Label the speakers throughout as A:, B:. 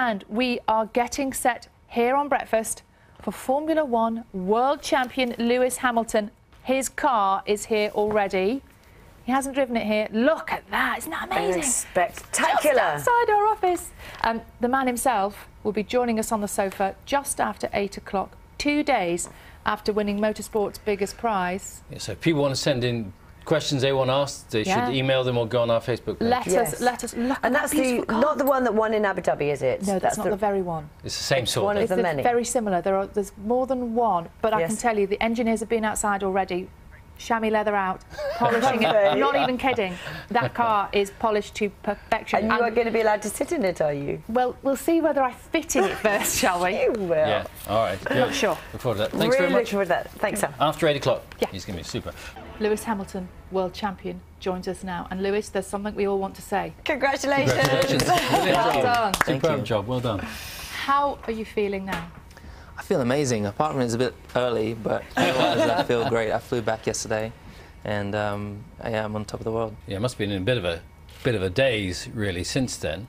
A: And we are getting set here on Breakfast for Formula One world champion Lewis Hamilton. His car is here already. He hasn't driven it here. Look at that. Isn't that amazing?
B: Spectacular.
A: Just outside our office. The man himself will be joining us on the sofa just after 8 o'clock, 2 days after winning motorsport's biggest prize.
C: Yeah, so if people want to send in questions they want asked, they should email them or go on our Facebook page.
A: Let us look
B: And
A: at
B: that's
A: that car.
B: not the one that won in Abu Dhabi, is it?
A: No, that's not the very one.
C: It's the same sort.
B: One of the many.
A: Very similar. There's more than one, but I can tell you the engineers have been outside already, chamois leather out, polishing it. I'm not even kidding. That car is polished to perfection.
B: And you are going to be allowed to sit in it, are you?
A: Well, we'll see whether I fit in it first, shall we?
B: You will.
C: Yeah, all right.
A: I'm not sure.
C: Look forward to that. Thanks very much.
B: Really looking forward to that. Thanks, Sam.
C: After 8 o'clock,
A: Yeah.
C: he's going to be super.
A: Lewis Hamilton, world champion, joins us now. And Lewis, there's something we all want to say.
B: Congratulations.
C: Congratulations.
A: Well done.
C: Superb job, well done.
A: How are you feeling now?
D: I feel amazing. Apart from it's a bit early, but otherwise I feel great. I flew back yesterday, and yeah, I'm on top of the world.
C: Yeah, it must have been in a bit of a daze really since then.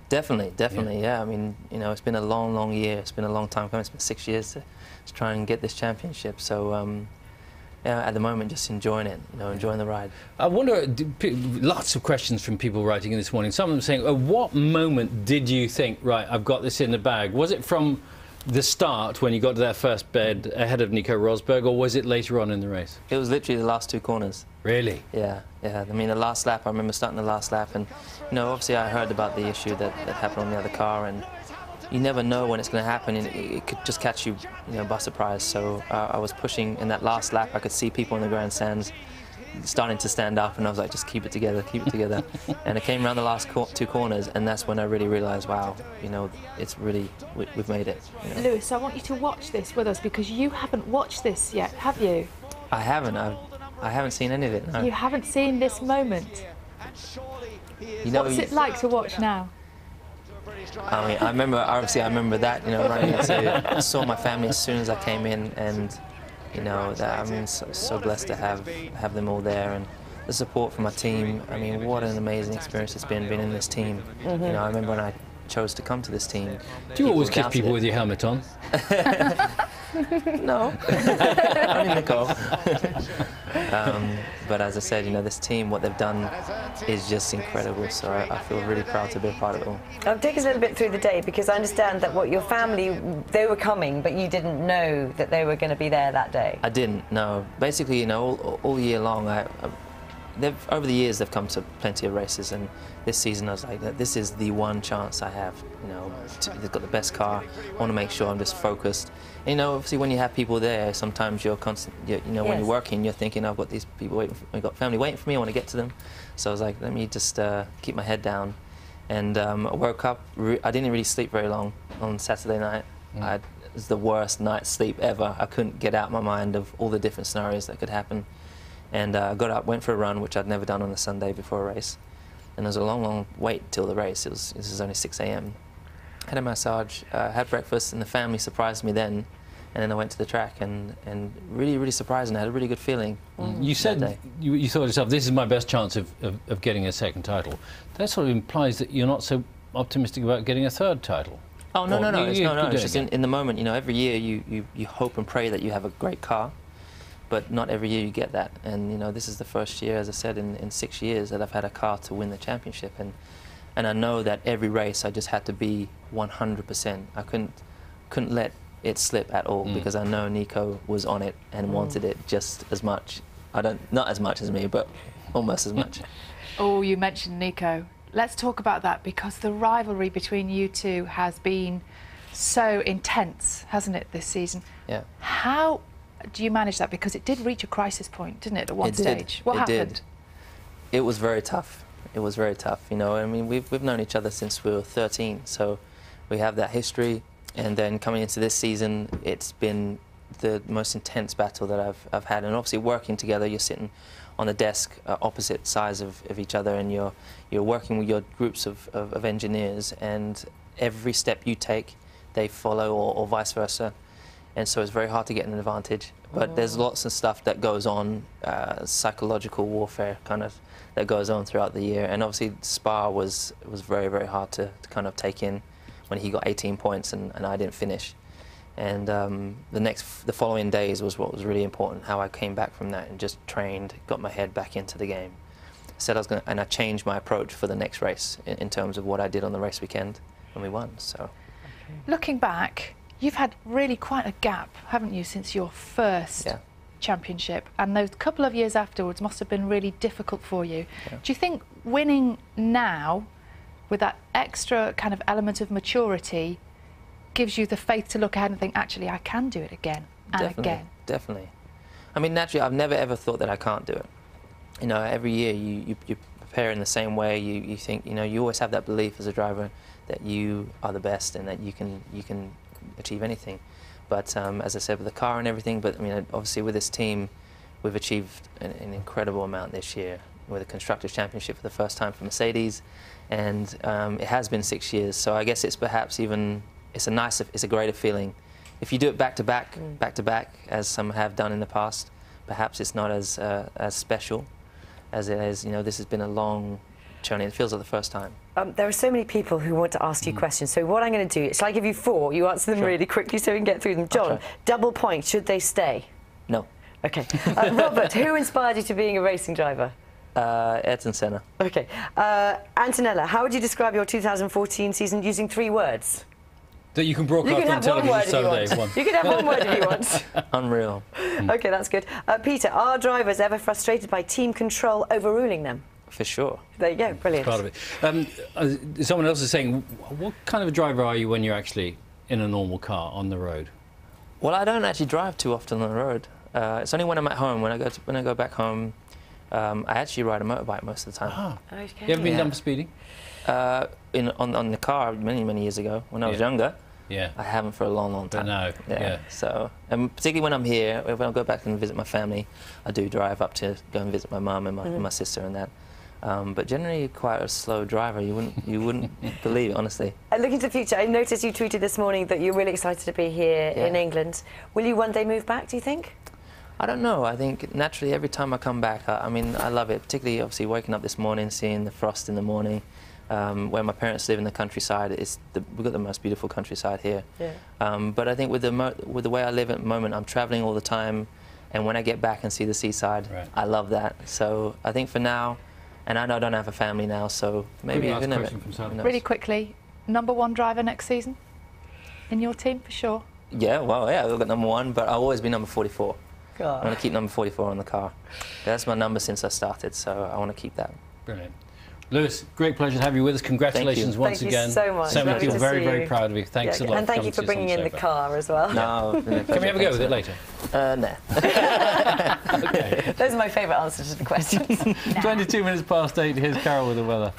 D: Definitely, yeah. I mean, you know, it's been a long year. It's been a long time coming. It's been 6 years to try and get this championship. So, yeah, at the moment, just enjoying it, you know, enjoying the ride.
C: I wonder, lots of questions from people writing in this morning. Some of them saying, at what moment did you think, right, I've got this in the bag? Was it from the start when you got to that first bed ahead of Nico Rosberg, or was it later on in the race?
D: It was literally the last 2 corners.
C: Really?
D: Yeah. I mean, the last lap, I remember starting the last lap, and, you know, obviously I heard about the issue that happened on the other car, and you never know when it's going to happen, and it could just catch you, you know, by surprise. So I was pushing in that last lap. I could see people in the grandstands starting to stand up, and I was like, just keep it together, keep it together. And it came around the last 2 corners, and that's when I really realised, wow, you know, it's really, we've made it. You know?
A: Lewis, I want you to watch this with us because you haven't watched this yet, have you?
D: I haven't. I haven't seen any of it. No.
A: You haven't seen this moment.
D: You know,
A: What's it like to watch now?
D: I mean, I remember that, you know, running into, I saw my family as soon as I came in, and, you know, that, I mean, so blessed to have them all there, and the support from my team. I mean, what an amazing experience it's been being in this team. You know, I remember when I chose to come to this team.
C: Do you always kiss people with your helmet on?
D: No, only Nicole. But as I said, you know, this team, what they've done is just incredible. So I feel really proud to be a part of it all.
B: Take us a little bit through the day, because I understand that what your family, they were coming, but you didn't know that they were going to be there that day.
D: I didn't, no. Basically, you know, all year long, over the years, they've come to plenty of races, and this season I was like, this is the one chance I have. You know, they've got the best car. I want to make sure I'm just focused. And, you know, obviously when you have people there, sometimes you're constant. You know, when you're working, you're thinking, I've got these people waiting. I've got family waiting for me. I want to get to them. So I was like, let me just keep my head down. And I woke up. I didn't really sleep very long on Saturday night. It was the worst night's sleep ever. I couldn't get out my mind of all the different scenarios that could happen. And I got up, went for a run, which I'd never done on a Sunday before a race. And there was a long wait till the race. This was only 6 a.m. Had a massage, had breakfast, and the family surprised me then. And then I went to the track, and really surprising. I had a really good feeling.
C: You said you thought to yourself, this is my best chance of getting a second title. That sort of implies that you're not so optimistic about getting a third title.
D: Oh, no. It's just in the moment, you know, every year you hope and pray that you have a great car. But not every year you get that, and you know, this is the first year, as I said, in 6 years that I've had a car to win the championship, and I know that every race I just had to be 100%. I couldn't let it slip at all, because I know Nico was on it and wanted it just as much. Not as much as me, but almost as much.
A: Oh, you mentioned Nico. Let's talk about that, because the rivalry between you two has been so intense, hasn't it, this season?
D: Yeah.
A: How do you manage that? Because it did reach a crisis point, didn't it, at one stage? What happened?
D: It was very tough. It was very tough. You know, I mean, we've known each other since we were 13, so we have that history. And then coming into this season, it's been the most intense battle that I've had. And obviously, working together, you're sitting on the desk opposite sides of each other, and you're working with your groups of engineers. And every step you take, they follow, or vice versa. And so it's very hard to get an advantage. But there's lots of stuff that goes on, psychological warfare kind of, that goes on throughout the year. And obviously Spa was very hard to kind of take in. when he got 18 points and I didn't finish. And the following days was what was really important, how I came back from that and just trained, got my head back into the game. Said I was going to, and I changed my approach for the next race in terms of what I did on the race weekend, and we won. So,
A: looking back, you've had really quite a gap, haven't you, since your first championship, and those couple of years afterwards must have been really difficult for you.
D: Yeah.
A: Do you think winning now, with that extra kind of element of maturity, gives you the faith to look ahead and think, actually, I can do it again and again?
D: Definitely. I mean, naturally, I've never ever thought that I can't do it. You know, every year you prepare in the same way. You think, you know, you always have that belief as a driver that you are the best and that you can achieve anything. But as I said, with the car and everything, but I mean, obviously with this team, we've achieved an incredible amount this year with the Constructors' Championship for the first time for Mercedes, and it has been 6 years. So I guess it's perhaps even, it's a greater feeling. If you do it back to back, as some have done in the past, perhaps it's not as special as it is. You know, this has been a long journey. It feels like the first time.
B: There are so many people who want to ask you questions. So what I'm going to do, shall I give you 4? You answer them really quickly so we can get through them. John, double point. Should they stay?
D: No.
B: Okay. Robert, who inspired you to being a racing driver?
D: Ayrton Senna.
B: Okay. Antonella, how would you describe your 2014 season using 3 words?
C: That you can broadcast on television Saturday.
B: You can have 1 word if you want.
D: Unreal.
B: Okay, that's good. Peter, are drivers ever frustrated by team control overruling them?
D: For sure.
B: There you go, brilliant.
C: Part of it. Someone else is saying, what kind of a driver are you when you're actually in a normal car on the road?
D: Well, I don't actually drive too often on the road. It's only when I'm at home. When I go back home, I actually ride a motorbike most of the time.
C: Ah.
B: Okay.
C: You ever been done for speeding?
D: On the car many years ago when I was younger.
C: Yeah.
D: I haven't for a long time.
C: But no. Yeah.
D: So, particularly when I'm here, when I go back and visit my family, I do drive up to go and visit my mum and my sister and that. But generally, quite a slow driver. You wouldn't believe it, honestly.
B: Looking to the future, I noticed you tweeted this morning that you're really excited to be here in England. Will you one day move back, do you think?
D: I don't know. I think naturally every time I come back, I mean, I love it. Particularly, obviously, waking up this morning, seeing the frost in the morning. Where my parents live in the countryside, we've got the most beautiful countryside here. Yeah. But I think with the way I live at the moment, I'm traveling all the time, and when I get back and see the seaside, I love that. So I think for now, and I know I don't have a family now, so maybe even
A: really quickly, #1 driver next season in your team for sure.
D: Yeah, well, yeah, I've got #1, but I'll always be number 44.
B: God.
D: I want to keep number 44 on the car. That's my number since I started, so I want to keep that.
C: Brilliant. Lewis, great pleasure to have you with us. Congratulations once again.
B: Thank you so much.
C: So many people very proud of you. Thanks a lot.
B: And thank you for bringing in the car as well.
D: No,
C: can we have a go with it later?
D: No.
B: Those are my favourite answers to the questions.
C: 22 minutes past 8. Here's Carol with the weather.